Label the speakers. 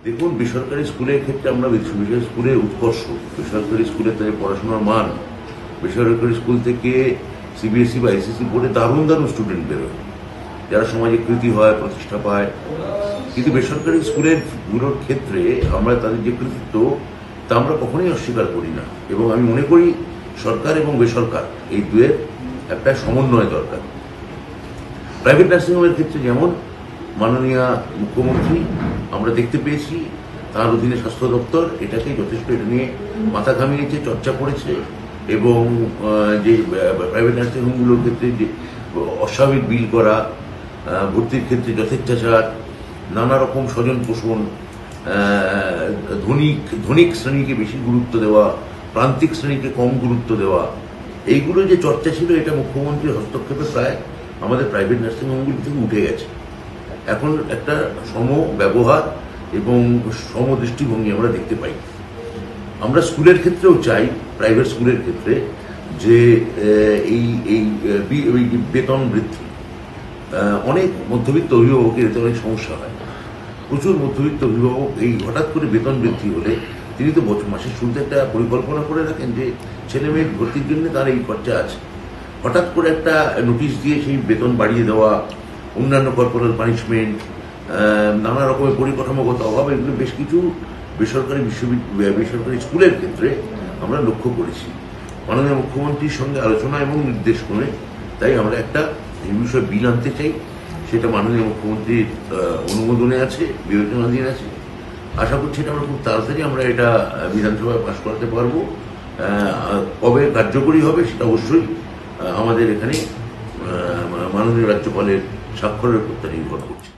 Speaker 1: দেখুন, বেসরকারি স্কুলের ক্ষেত্রে আমরা স্কুলের উৎকর্ষ, বেসরকারি স্কুলে তাদের পড়াশোনার মান, বেসরকারি স্কুল থেকে সিবিএসই বা আইসিসি বোর্ডে দারুণ দারুণ স্টুডেন্ট বেরোয়, যারা সমাজে কৃতি হয়, প্রতিষ্ঠা পায়। কিন্তু বেসরকারি স্কুলেরগুলোর ক্ষেত্রে আমরা তাদের যে কৃতিত্ব, তা আমরা কখনোই অস্বীকার করি না। এবং আমি মনে করি সরকার এবং বেসরকার এই দুয়ের একটা সমন্বয় দরকার। প্রাইভেট নার্সিংহোমের ক্ষেত্রে যেমন মাননীয় মুখ্যমন্ত্রী আমরা দেখতে পেয়েছি, তার অধীনে স্বাস্থ্য দপ্তর এটাকে যথেষ্ট এটা নিয়ে মাথা ঘামিয়েছে, চর্চা করেছে। এবং যে প্রাইভেট নার্সিংহোমগুলোর ক্ষেত্রে যে অস্বাভাবিক বিল করা, ভর্তির ক্ষেত্রে যথেচ্ছাচার, নানা রকম স্বজন পোষণ, ধনিক শ্রেণীকে বেশি গুরুত্ব দেওয়া, প্রান্তিক শ্রেণীকে কম গুরুত্ব দেওয়া, এইগুলো যে চর্চা ছিল, এটা মুখ্যমন্ত্রীর হস্তক্ষেপে প্রায় আমাদের প্রাইভেট নার্সিংহোমগুলি থেকে উঠে গেছে। এখন একটা সম ব্যবহার এবং সম দৃষ্টিভঙ্গি আমরা দেখতে পাই। আমরা স্কুলের ক্ষেত্রেও চাই, প্রাইভেট স্কুলের ক্ষেত্রে, যে এই বেতন বৃদ্ধি। অনেক মধ্যবিত্ত অভিভাবকের এতে অনেক সমস্যা হয়। প্রচুর মধ্যবিত্ত অভিভাবক এই হঠাৎ করে বেতন বৃদ্ধি হলে তিনি তো মাসের শুরুতে একটা পরিকল্পনা করে রাখেন যে ছেলে মেয়ের ভর্তির জন্য তার এই খরচা আছে। হঠাৎ করে একটা নোটিশ দিয়ে সেই বেতন বাড়িয়ে দেওয়া, অন্যান্য কর্পোরাল পানিশমেন্ট, নানা রকমের পরিকাঠামোগত অভাব, এগুলো বেশ কিছু বেসরকারি স্কুলের ক্ষেত্রে আমরা লক্ষ্য করেছি। মাননীয় মুখ্যমন্ত্রীর সঙ্গে আলোচনা এবং নির্দেশ করে তাই আমরা একটা এই বিষয়ে বিল আনতে চাই। সেটা মাননীয় মুখ্যমন্ত্রীর অনুমোদনে আছে, বিবেচনাধীন আছে। আশা করছি এটা আমরা খুব তাড়াতাড়ি আমরা এটা বিধানসভায় পাশ করাতে পারবো। কবে কার্যকরী হবে সেটা অবশ্যই আমাদের এখানে মাননীয় রাজ্যপালের স্বাক্ষরের উপর নির্ভর করছে।